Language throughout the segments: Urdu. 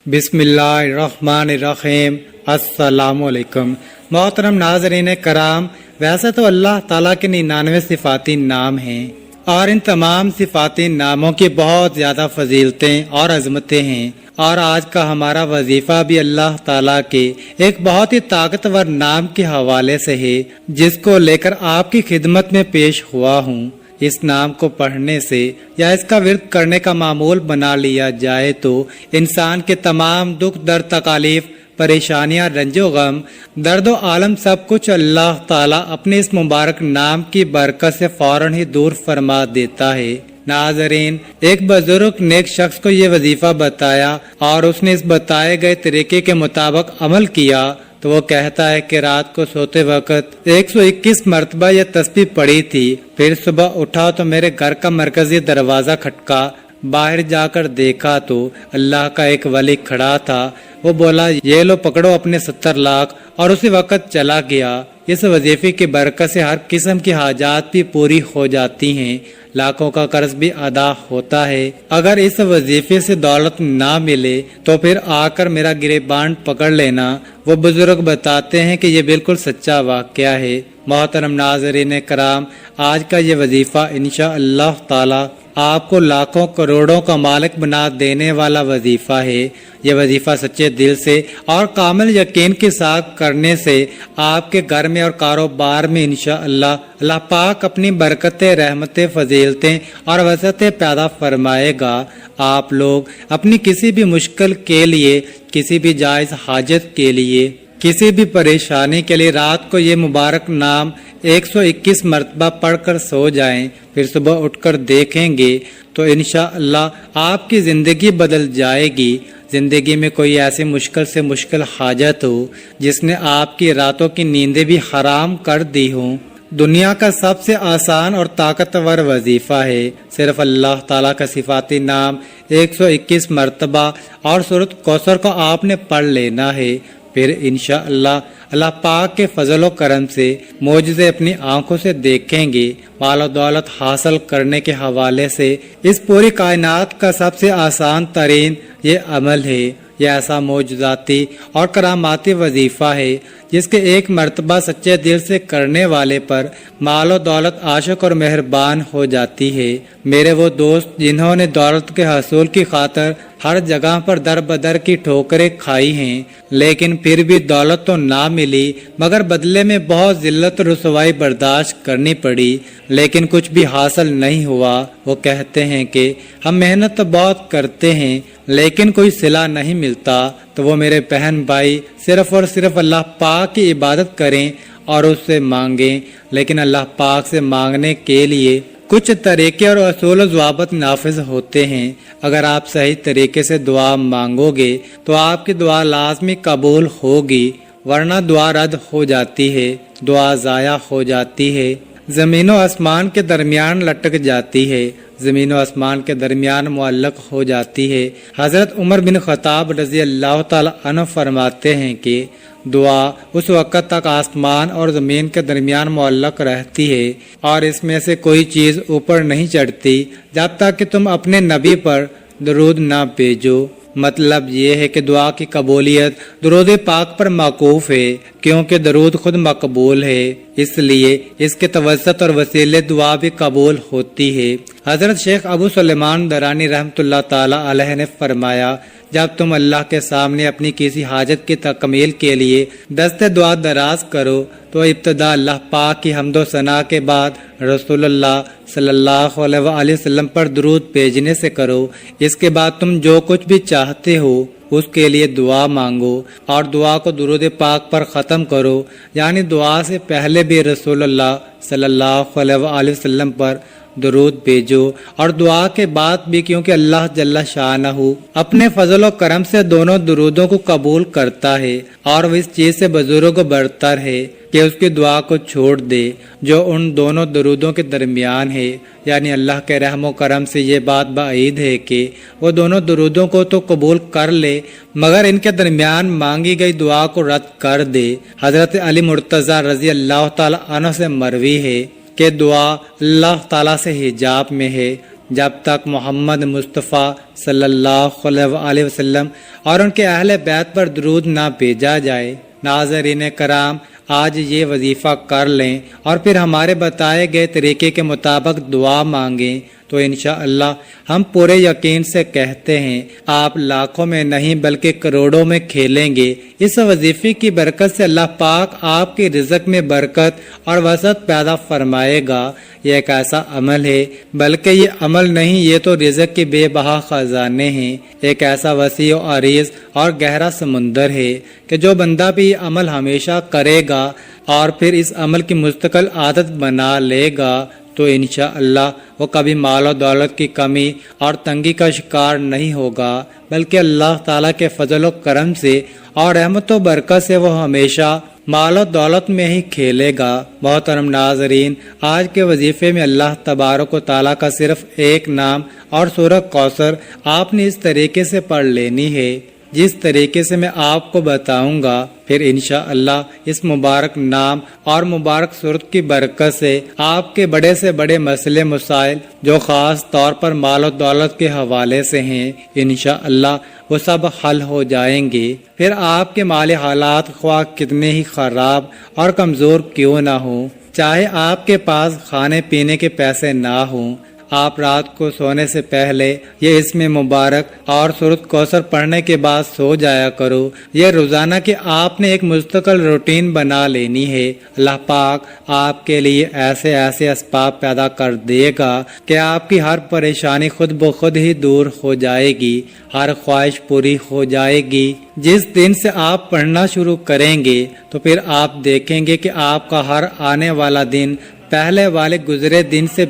بسم اللہ الرحمن الرحیم۔ السلام علیکم محترم ناظرین کرام، ویسے تو اللہ تعالیٰ کے 99 صفاتی نام ہیں اور ان تمام صفاتی ناموں کی بہت زیادہ فضیلتیں اور عظمتیں ہیں، اور آج کا ہمارا وظیفہ بھی اللہ تعالیٰ کے ایک بہت ہی طاقتور نام کے حوالے سے ہے، جس کو لے کر آپ کی خدمت میں پیش ہوا ہوں۔ اس نام کو پڑھنے سے یا اس کا ورد کرنے کا معمول بنا لیا جائے تو انسان کے تمام دکھ درد تکالیف پریشانیاں رنج و غم درد و عالم سب کچھ اللہ تعالیٰ اپنے اس مبارک نام کی برکت سے فوراً ہی دور فرما دیتا ہے۔ ناظرین، ایک بزرگ نیک شخص کو یہ وظیفہ بتایا اور اس نے اس بتائے گئے طریقے کے مطابق عمل کیا تو وہ کہتا ہے کہ رات کو سوتے وقت 121 مرتبہ یہ تسبیح پڑھی تھی، پھر صبح اٹھا تو میرے گھر کا مرکزی دروازہ کھٹکا، باہر جا کر دیکھا تو اللہ کا ایک ولی کھڑا تھا۔ وہ بولا، یہ لو پکڑو اپنے 70 لاکھ، اور اسی وقت چلا گیا۔ اس وظیفے کی برکت سے ہر قسم کی حاجات بھی پوری ہو جاتی ہیں، لاکھوں کا قرض بھی ادا ہوتا ہے۔ اگر اس وظیفے سے دولت نہ ملے تو پھر آ کر میرا گریبان پکڑ لینا۔ وہ بزرگ بتاتے ہیں کہ یہ بالکل سچا واقعہ ہے۔ محترم ناظرین کرام، آج کا یہ وظیفہ انشاءاللہ تعالی آپ کو لاکھوں کروڑوں کا مالک بنا دینے والا وظیفہ ہے۔ یہ وظیفہ سچے دل سے اور کامل یقین کے ساتھ کرنے سے آپ کے گھر میں اور کاروبار میں انشاءاللہ اللہ پاک اپنی برکتیں، رحمتیں، فضیلتیں اور وسعتیں پیدا فرمائے گا۔ آپ لوگ اپنی کسی بھی مشکل کے لیے، کسی بھی جائز حاجت کے لیے، کسی بھی پریشانی کے لیے رات کو یہ مبارک نام 121 مرتبہ پڑھ کر سو جائیں، پھر صبح اٹھ کر دیکھیں گے تو انشاءاللہ آپ کی زندگی بدل جائے گی۔ زندگی میں کوئی ایسی مشکل سے مشکل حاجت ہو جس نے آپ کی راتوں کی نیندیں بھی حرام کر دی ہوں، دنیا کا سب سے آسان اور طاقتور وظیفہ ہے۔ صرف اللہ تعالیٰ کا صفاتی نام 121 مرتبہ اور سورۃ کوثر کو آپ نے پڑھ لینا ہے، پھر انشاءاللہ اللہ پاک کے فضل و کرم سے معجزے اپنی آنکھوں سے دیکھیں گے۔ مال و دولت حاصل کرنے کے حوالے سے اس پوری کائنات کا سب سے آسان ترین یہ عمل ہے۔ یہ ایسا معجزاتی اور کراماتی وظیفہ ہے جس کے ایک مرتبہ سچے دل سے کرنے والے پر مال و دولت عاشق اور مہربان ہو جاتی ہے۔ میرے وہ دوست جنہوں نے دولت کے حصول کی خاطر ہر جگہ پر در بدر کی ٹھوکریں کھائی ہیں، لیکن پھر بھی دولت تو نہ ملی مگر بدلے میں بہت ذلت و رسوائی برداشت کرنی پڑی، لیکن کچھ بھی حاصل نہیں ہوا۔ وہ کہتے ہیں کہ ہم محنت تو بہت کرتے ہیں لیکن کوئی صلہ نہیں ملتا۔ تو وہ میرے بہن بھائی صرف اور صرف اللہ پاک کی عبادت کریں اور اس سے مانگیں، لیکن اللہ پاک سے مانگنے کے لیے کچھ طریقے اور اصول و ضوابط نافذ ہوتے ہیں۔ اگر آپ صحیح طریقے سے دعا مانگو گے تو آپ کی دعا لازمی قبول ہوگی، ورنہ دعا رد ہو جاتی ہے، دعا ضائع ہو جاتی ہے، زمین و آسمان کے درمیان لٹک جاتی ہے، زمین و آسمان کے درمیان معلق ہو جاتی ہے۔ حضرت عمر بن خطاب رضی اللہ تعالی عنہ فرماتے ہیں کہ دعا اس وقت تک آسمان اور زمین کے درمیان معلق رہتی ہے اور اس میں سے کوئی چیز اوپر نہیں چڑھتی جب تک کہ تم اپنے نبی پر درود نہ بھیجو۔ مطلب یہ ہے کہ دعا کی قبولیت درود پاک پر موقوف ہے، کیونکہ درود خود مقبول ہے، اس لیے اس کے توسط اور وسیلے دعا بھی قبول ہوتی ہے۔ حضرت شیخ ابو سلیمان درانی رحمۃ اللہ تعالی علیہ نے فرمایا، جب تم اللہ کے سامنے اپنی کسی حاجت کی تکمیل کے لیے دست دعا دراز کرو تو ابتدا اللہ پاک کی حمد و ثنا کے بعد رسول اللہ صلی اللہ علیہ وآلہ وسلم پر درود بھیجنے سے کرو۔ اس کے بعد تم جو کچھ بھی چاہتے ہو اس کے لیے دعا مانگو اور دعا کو درود پاک پر ختم کرو، یعنی دعا سے پہلے بھی رسول اللہ صلی اللہ علیہ وآلہ وسلم پر درود بھیجو اور دعا کے بعد بھی، کیونکہ اللہ جل شانہ اپنے فضل و کرم سے دونوں درودوں کو قبول کرتا ہے اور وہ اس چیز سے بزرگ برتر ہے کہ اس کی دعا کو چھوڑ دے جو ان دونوں درودوں کے درمیان ہے۔ یعنی اللہ کے رحم و کرم سے یہ بات بعید ہے کہ وہ دونوں درودوں کو تو قبول کر لے مگر ان کے درمیان مانگی گئی دعا کو رد کر دے۔ حضرت علی مرتضیٰ رضی اللہ تعالی عنہ سے مروی ہے کہ دعا اللہ تعالیٰ سے حجاب میں ہے، جب تک محمد مصطفیٰ صلی اللہ علیہ وسلم اور ان کے اہل بیت پر درود نہ بھیجا جائے۔ ناظرین کرام، آج یہ وظیفہ کر لیں اور پھر ہمارے بتائے گئے طریقے کے مطابق دعا مانگیں تو انشاءاللہ ہم پورے یقین سے کہتے ہیں آپ لاکھوں میں نہیں بلکہ کروڑوں میں کھیلیں گے۔ اس وظیفے کی برکت سے اللہ پاک آپ کے رزق میں برکت اور وسعت پیدا فرمائے گا۔ یہ ایک ایسا عمل ہے، بلکہ یہ عمل نہیں، یہ تو رزق کے بے بہا خزانے ہیں، ایک ایسا وسیع و عریض اور گہرا سمندر ہے کہ جو بندہ بھی یہ عمل ہمیشہ کرے گا اور پھر اس عمل کی مستقل عادت بنا لے گا تو انشاءاللہ وہ کبھی مال و دولت کی کمی اور تنگی کا شکار نہیں ہوگا، بلکہ اللہ تعالیٰ کے فضل و کرم سے اور رحمت و برکت سے وہ ہمیشہ مال و دولت میں ہی کھیلے گا۔ محترم ناظرین، آج کے وظیفے میں اللہ تبارک و تعالیٰ کا صرف ایک نام اور سورہ کوثر آپ نے اس طریقے سے پڑھ لینی ہے جس طریقے سے میں آپ کو بتاؤں گا۔ پھر انشاءاللہ اس مبارک نام اور مبارک سورت کی برکت سے آپ کے بڑے سے بڑے مسئلے مسائل جو خاص طور پر مال و دولت کے حوالے سے ہیں انشاءاللہ وہ سب حل ہو جائیں گے۔ پھر آپ کے مالی حالات خواہ کتنے ہی خراب اور کمزور کیوں نہ ہوں، چاہے آپ کے پاس کھانے پینے کے پیسے نہ ہوں، آپ رات کو سونے سے پہلے یہ اسم مبارک اور سورۃ کوثر پڑھنے کے بعد سو جایا کرو۔ یہ روزانہ کی آپ نے ایک مستقل روٹین بنا لینی ہے۔ اللہ پاک آپ کے لیے ایسے ایسے اسباب پیدا کر دے گا کہ آپ کی ہر پریشانی خود بخود ہی دور ہو جائے گی، ہر خواہش پوری ہو جائے گی۔ جس دن سے آپ پڑھنا شروع کریں گے تو پھر آپ دیکھیں گے کہ آپ کا ہر آنے والا دن پہلے والے گزرے دن سے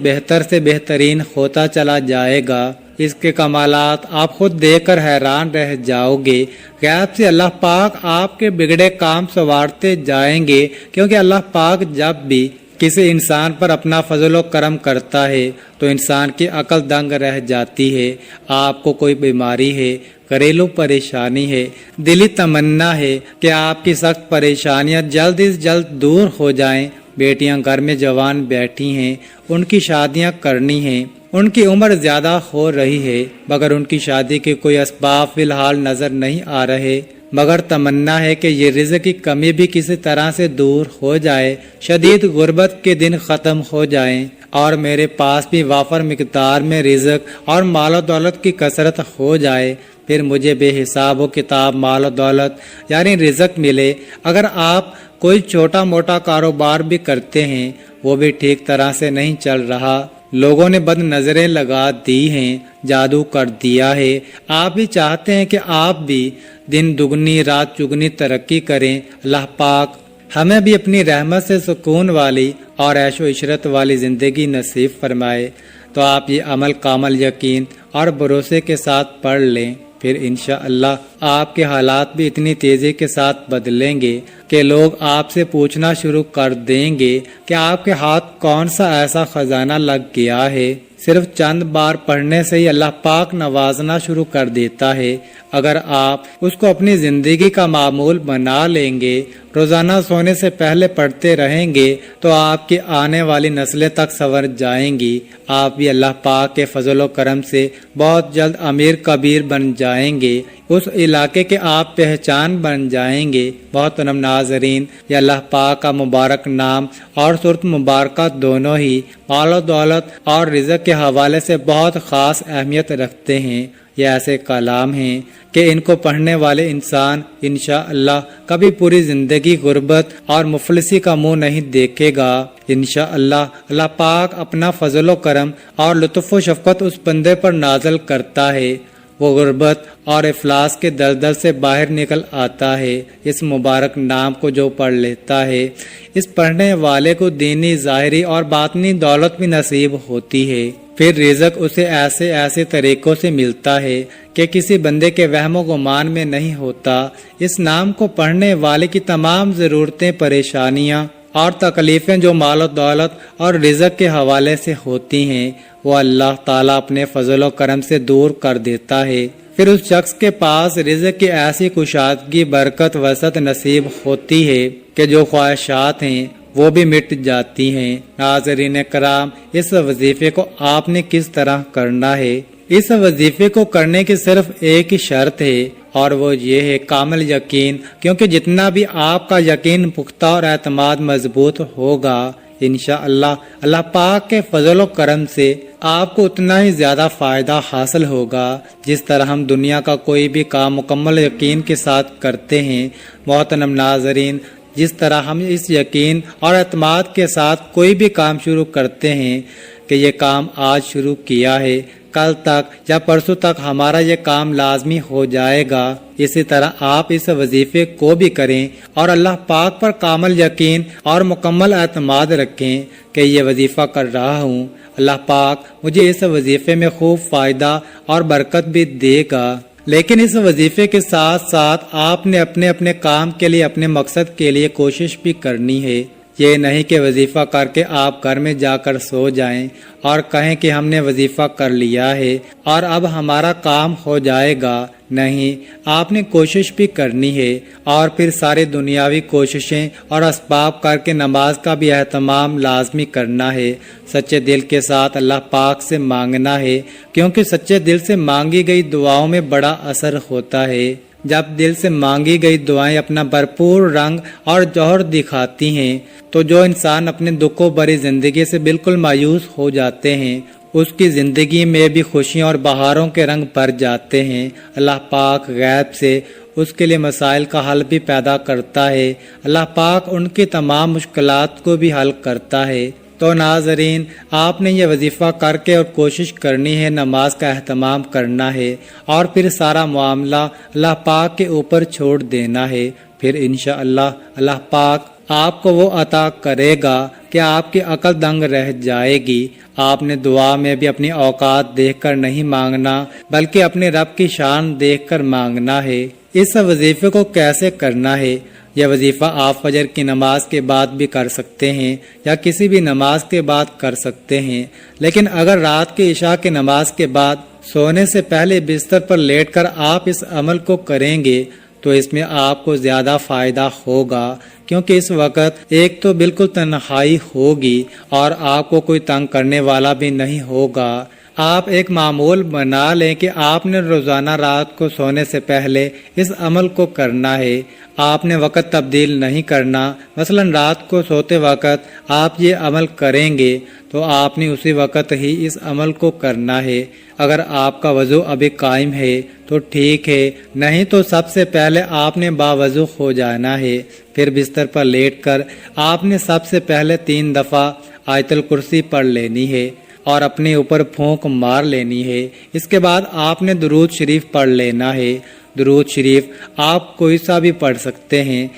بہترین ہوتا چلا جائے گا۔ اس کے کمالات آپ خود دیکھ کر حیران رہ جاؤ گے۔ غیب سے اللہ پاک آپ کے بگڑے کام سنوارتے جائیں گے، کیونکہ اللہ پاک جب بھی کسی انسان پر اپنا فضل و کرم کرتا ہے تو انسان کی عقل دنگ رہ جاتی ہے۔ آپ کو کوئی بیماری ہے، گھریلو پریشانی ہے، دلی تمنا ہے کہ آپ کی سخت پریشانیاں جلد از جلد دور ہو جائیں۔ بیٹیاں گھر میں جوان بیٹھی ہیں، ان کی شادیاں کرنی ہیں، ان کی عمر زیادہ ہو رہی ہے مگر ان کی شادی کے کوئی اسباب فی الحال نظر نہیں آ رہے، مگر تمنا ہے کہ یہ رزق کی کمی بھی کسی طرح سے دور ہو جائے، شدید غربت کے دن ختم ہو جائیں اور میرے پاس بھی وافر مقدار میں رزق اور مال و دولت کی کثرت ہو جائے، پھر مجھے بے حساب و کتاب مال و دولت یعنی رزق ملے۔ اگر آپ کوئی چھوٹا موٹا کاروبار بھی کرتے ہیں، وہ بھی ٹھیک طرح سے نہیں چل رہا، لوگوں نے بد نظریں لگا دی ہیں، جادو کر دیا ہے، آپ بھی چاہتے ہیں کہ آپ بھی دن دگنی رات چگنی ترقی کریں، اللہ پاک ہمیں بھی اپنی رحمت سے سکون والی اور عیش و عشرت والی زندگی نصیب فرمائے۔ تو آپ یہ عمل کامل یقین اور بھروسے کے ساتھ پڑھ لیں، پھر انشاءاللہ آپ کے حالات بھی اتنی تیزی کے ساتھ بدلیں گے کہ لوگ آپ سے پوچھنا شروع کر دیں گے کہ آپ کے ہاتھ کون سا ایسا خزانہ لگ گیا ہے۔ صرف چند بار پڑھنے سے ہی اللہ پاک نوازنا شروع کر دیتا ہے۔ اگر آپ اس کو اپنی زندگی کا معمول بنا لیں گے، روزانہ سونے سے پہلے پڑھتے رہیں گے تو آپ کی آنے والی نسلیں تک سنور جائیں گی۔ آپ بھی اللہ پاک کے فضل و کرم سے بہت جلد امیر کبیر بن جائیں گے، اس علاقے کے آپ پہچان بن جائیں گے۔ محترم ناظرین، یہ اللہ پاک کا مبارک نام اور سورت مبارکہ دونوں ہی مال و دولت اور رزق کے حوالے سے بہت خاص اہمیت رکھتے ہیں۔ یہ ایسے کلام ہیں کہ ان کو پڑھنے والے انسان انشاءاللہ کبھی پوری زندگی غربت اور مفلسی کا منہ نہیں دیکھے گا۔ انشاءاللہ اللہ پاک اپنا فضل و کرم اور لطف و شفقت اس بندے پر نازل کرتا ہے، وہ غربت اور افلاس کے دلدل سے باہر نکل آتا ہے۔ اس مبارک نام کو جو پڑھ لیتا ہے، اس پڑھنے والے کو دینی ظاہری اور باطنی دولت بھی نصیب ہوتی ہے۔ پھر رزق اسے ایسے ایسے طریقوں سے ملتا ہے کہ کسی بندے کے وہم و گمان میں نہیں ہوتا۔ اس نام کو پڑھنے والے کی تمام ضرورتیں، پریشانیاں اور تکلیفیں جو مال و دولت اور رزق کے حوالے سے ہوتی ہیں وہ اللہ تعالیٰ اپنے فضل و کرم سے دور کر دیتا ہے۔ پھر اس شخص کے پاس رزق کی ایسی کشادگی، برکت، وسعت نصیب ہوتی ہے کہ جو خواہشات ہیں وہ بھی مٹ جاتی ہیں۔ ناظرین کرام، اس وظیفے کو آپ نے کس طرح کرنا ہے؟ اس وظیفے کو کرنے کی صرف ایک ہی شرط ہے، اور وہ یہ ہے کامل یقین، کیونکہ جتنا بھی آپ کا یقین پختہ اور اعتماد مضبوط ہوگا، انشاءاللہ اللہ پاک کے فضل و کرم سے آپ کو اتنا ہی زیادہ فائدہ حاصل ہوگا۔ جس طرح ہم دنیا کا کوئی بھی کام مکمل یقین کے ساتھ کرتے ہیں، محترم ناظرین، جس طرح ہم اس یقین اور اعتماد کے ساتھ کوئی بھی کام شروع کرتے ہیں کہ یہ کام آج شروع کیا ہے، کل تک یا پرسوں تک ہمارا یہ کام لازمی ہو جائے گا، اسی طرح آپ اس وظیفے کو بھی کریں اور اللہ پاک پر کامل یقین اور مکمل اعتماد رکھیں کہ یہ وظیفہ کر رہا ہوں، اللہ پاک مجھے اس وظیفے میں خوب فائدہ اور برکت بھی دے گا۔ لیکن اس وظیفے کے ساتھ ساتھ آپ نے اپنے کام کے لیے، اپنے مقصد کے لیے کوشش بھی کرنی ہے۔ یہ نہیں کہ وظیفہ کر کے آپ گھر میں جا کر سو جائیں اور کہیں کہ ہم نے وظیفہ کر لیا ہے اور اب ہمارا کام ہو جائے گا۔ نہیں، آپ نے کوشش بھی کرنی ہے، اور پھر ساری دنیاوی کوششیں اور اسباب کر کے نماز کا بھی اہتمام لازمی کرنا ہے۔ سچے دل کے ساتھ اللہ پاک سے مانگنا ہے، کیونکہ سچے دل سے مانگی گئی دعاؤں میں بڑا اثر ہوتا ہے۔ جب دل سے مانگی گئی دعائیں اپنا بھرپور رنگ اور جوہر دکھاتی ہیں تو جو انسان اپنے دکھوں بھری زندگی سے بالکل مایوس ہو جاتے ہیں، اس کی زندگی میں بھی خوشیوں اور بہاروں کے رنگ بھر جاتے ہیں۔ اللہ پاک غیب سے اس کے لیے مسائل کا حل بھی پیدا کرتا ہے۔ اللہ پاک ان کی تمام مشکلات کو بھی حل کرتا ہے۔ تو ناظرین، آپ نے یہ وظیفہ کر کے اور کوشش کرنی ہے، نماز کا اہتمام کرنا ہے، اور پھر سارا معاملہ اللہ پاک کے اوپر چھوڑ دینا ہے۔ پھر انشاءاللہ اللہ پاک آپ کو وہ عطا کرے گا کہ آپ کی عقل دنگ رہ جائے گی۔ آپ نے دعا میں بھی اپنی اوقات دیکھ کر نہیں مانگنا، بلکہ اپنے رب کی شان دیکھ کر مانگنا ہے۔ اس وظیفے کو کیسے کرنا ہے؟ یہ وظیفہ آپ فجر کی نماز کے بعد بھی کر سکتے ہیں یا کسی بھی نماز کے بعد کر سکتے ہیں، لیکن اگر رات کی عشاء کی نماز کے بعد سونے سے پہلے بستر پر لیٹ کر آپ اس عمل کو کریں گے تو اس میں آپ کو زیادہ فائدہ ہوگا، کیونکہ اس وقت ایک تو بالکل تنہائی ہوگی اور آپ کو کوئی تنگ کرنے والا بھی نہیں ہوگا۔ آپ ایک معمول بنا لیں کہ آپ نے روزانہ رات کو سونے سے پہلے اس عمل کو کرنا ہے۔ آپ نے وقت تبدیل نہیں کرنا، مثلا رات کو سوتے وقت آپ یہ عمل کریں گے تو آپ نے اسی وقت ہی اس عمل کو کرنا ہے۔ اگر آپ کا وضو ابھی قائم ہے تو ٹھیک ہے، نہیں تو سب سے پہلے آپ نے باوضو ہو جانا ہے۔ پھر بستر پر لیٹ کر آپ نے سب سے پہلے 3 دفعہ آیت الکرسی پڑھ لینی ہے اور اپنے اوپر پھونک مار لینی ہے۔ اس کے بعد آپ نے درود شریف پڑھ لینا ہے۔ درود شریف آپ کوئی سا بھی پڑھ سکتے ہیں،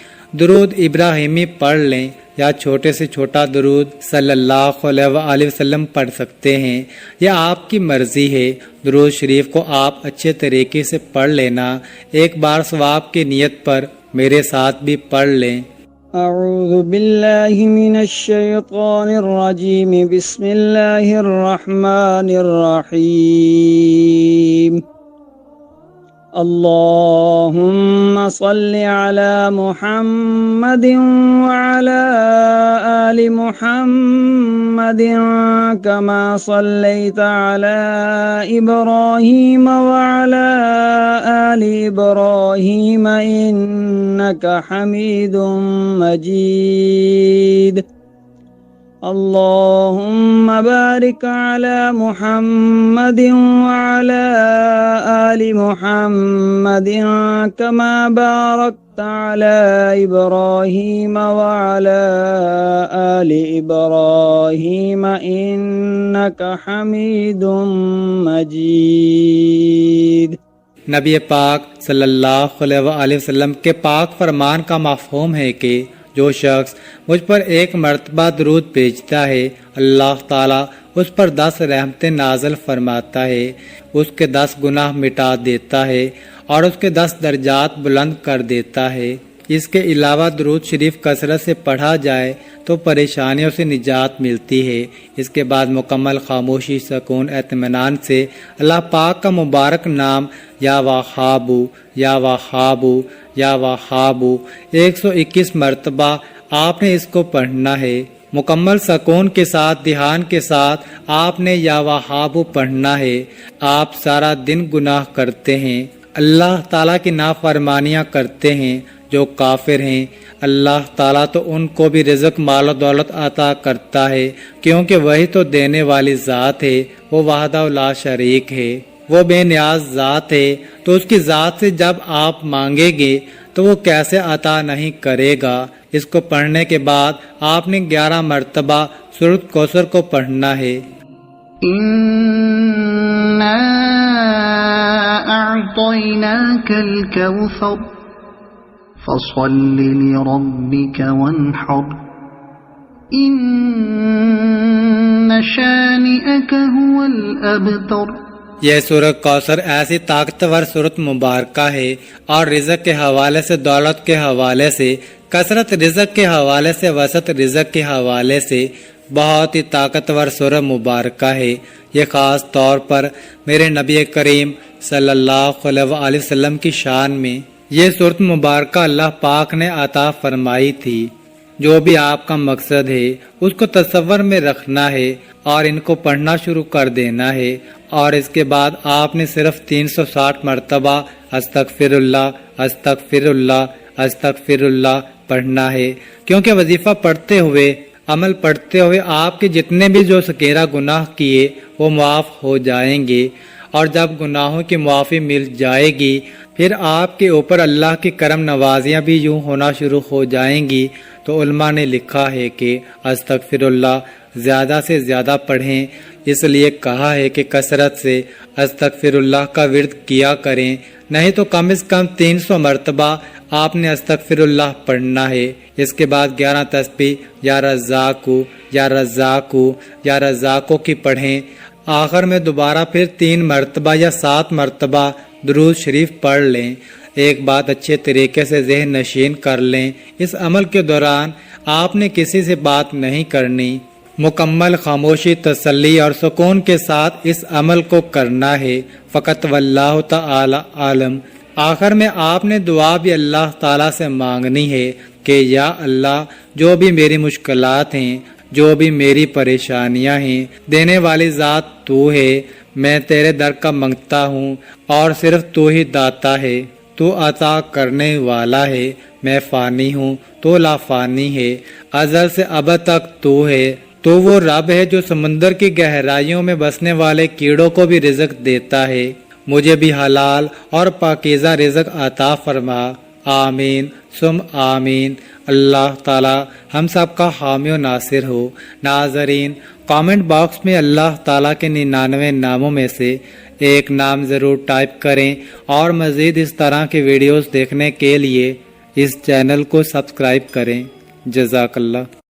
درود ابراہیمی پڑھ لیں یا چھوٹے سے چھوٹا درود صلی اللہ علیہ وآلہ وسلم پڑھ سکتے ہیں، یہ آپ کی مرضی ہے۔ درود شریف کو آپ اچھے طریقے سے پڑھ لینا، ایک بار ثواب کی نیت پر میرے ساتھ بھی پڑھ لیں۔ اعوذ باللہ من الشیطان الرجیم، بسم اللہ الرحمن الرحیم۔ اللہم صل علی محمد وعلی آل محمد کما صلیت علی ابراہیم وعلی آل ابراہیم انک حمید مجید۔ اللہم بارک علی محمد وعلی آل محمد کما بارکت علی ابراہیم وعلی آل ابراہیم انک حمید مجید۔ نبی پاک صلی اللہ علیہ وآلہ وسلم کے پاک فرمان کا مفہوم ہے کہ جو شخص مجھ پر ایک مرتبہ درود بھیجتا ہے، اللہ تعالیٰ اس پر 10 رحمتیں نازل فرماتا ہے، اس کے 10 گناہ مٹا دیتا ہے اور اس کے 10 درجات بلند کر دیتا ہے۔ اس کے علاوہ درود شریف کثرت سے پڑھا جائے تو پریشانیوں سے نجات ملتی ہے۔ اس کے بعد مکمل خاموشی، سکون، اطمینان سے اللہ پاک کا مبارک نام یا وہابو یا وہابو یا وہابو 121 مرتبہ آپ نے اس کو پڑھنا ہے۔ مکمل سکون کے ساتھ، دھیان کے ساتھ آپ نے یا وہابو پڑھنا ہے۔ آپ سارا دن گناہ کرتے ہیں، اللہ تعالیٰ کی نافرمانیاں کرتے ہیں۔ جو کافر ہیں اللہ تعالیٰ تو ان کو بھی رزق، مال و دولت عطا کرتا ہے، کیونکہ وہی تو دینے والی ذات ہے، وہ وحدہ لا شریک ہے، وہ بے نیاز ذات ہے۔ تو اس کی ذات سے جب آپ مانگیں گے تو وہ کیسے عطا نہیں کرے گا۔ اس کو پڑھنے کے بعد آپ نے 11 مرتبہ سورۃ کوثر کو پڑھنا ہے۔ إنا أعطيناك الكوثر فصل لربك وانحر إن شانئك هو الأبتر۔ یہ سورۃ کوثر ایسی طاقتور سورۃ مبارکہ ہے، اور رزق کے حوالے سے، دولت کے حوالے سے، کثرت رزق کے حوالے سے، وسعت رزق کے حوالے سے بہت ہی طاقتور سورہ مبارکہ ہے۔ یہ خاص طور پر میرے نبی کریم صلی اللہ علیہ وسلم کی شان میں یہ سورۃ مبارکہ اللہ پاک نے عطا فرمائی تھی۔ جو بھی آپ کا مقصد ہے اس کو تصور میں رکھنا ہے اور ان کو پڑھنا شروع کر دینا ہے، اور اس کے بعد آپ نے صرف 360 مرتبہ استغفر اللہ استغفر اللہ استغفر اللہ پڑھنا ہے، کیونکہ وظیفہ پڑھتے ہوئے، عمل پڑھتے ہوئے آپ کے جتنے بھی جو سکیرہ گناہ کیے وہ معاف ہو جائیں گے، اور جب گناہوں کی معافی مل جائے گی پھر آپ کے اوپر اللہ کی کرم نوازیاں بھی یوں ہونا شروع ہو جائیں گی۔ تو علماء نے لکھا ہے کہ استغفر اللہ زیادہ سے زیادہ پڑھیں، اس لیے کہا ہے کہ کثرت سے استغفر اللہ کا ورد کیا کریں، نہیں تو کم از کم 300 مرتبہ آپ نے استغفر اللہ پڑھنا ہے۔ اس کے بعد 11 تسبیح یا رزاقو یا رزاقو یا رزاقو کی پڑھیں۔ آخر میں دوبارہ پھر 3 مرتبہ یا 7 مرتبہ درود شریف پڑھ لیں۔ ایک بات اچھے طریقے سے ذہن نشین کر لیں، اس عمل کے دوران آپ نے کسی سے بات نہیں کرنی، مکمل خاموشی، تسلی اور سکون کے ساتھ اس عمل کو کرنا ہے۔ فقط واللہ تعالی عالم۔ آخر میں آپ نے دعا بھی اللہ تعالیٰ سے مانگنی ہے کہ یا اللہ، جو بھی میری مشکلات ہیں، جو بھی میری پریشانیاں ہیں، دینے والی ذات تو ہے، میں تیرے در کا منگتا ہوں، اور صرف تو ہی داتا ہے، تو عطا کرنے والا ہے، میں فانی ہوں، تو لا فانی ہے، ازل سے ابد تک تو ہے، تو وہ رب ہے جو سمندر کی گہرائیوں میں بسنے والے کیڑوں کو بھی رزق دیتا ہے، مجھے بھی حلال اور پاکیزہ رزق عطا فرما، آمین ثم آمین۔ اللہ تعالی ہم سب کا حامی و ناصر ہو۔ ناظرین، کامنٹ باکس میں اللہ تعالیٰ کے 99 ناموں میں سے ایک نام ضرور ٹائپ کریں، اور مزید اس طرح کے ویڈیوز دیکھنے کے لیے اس چینل کو سبسکرائب کریں۔ جزاک اللہ۔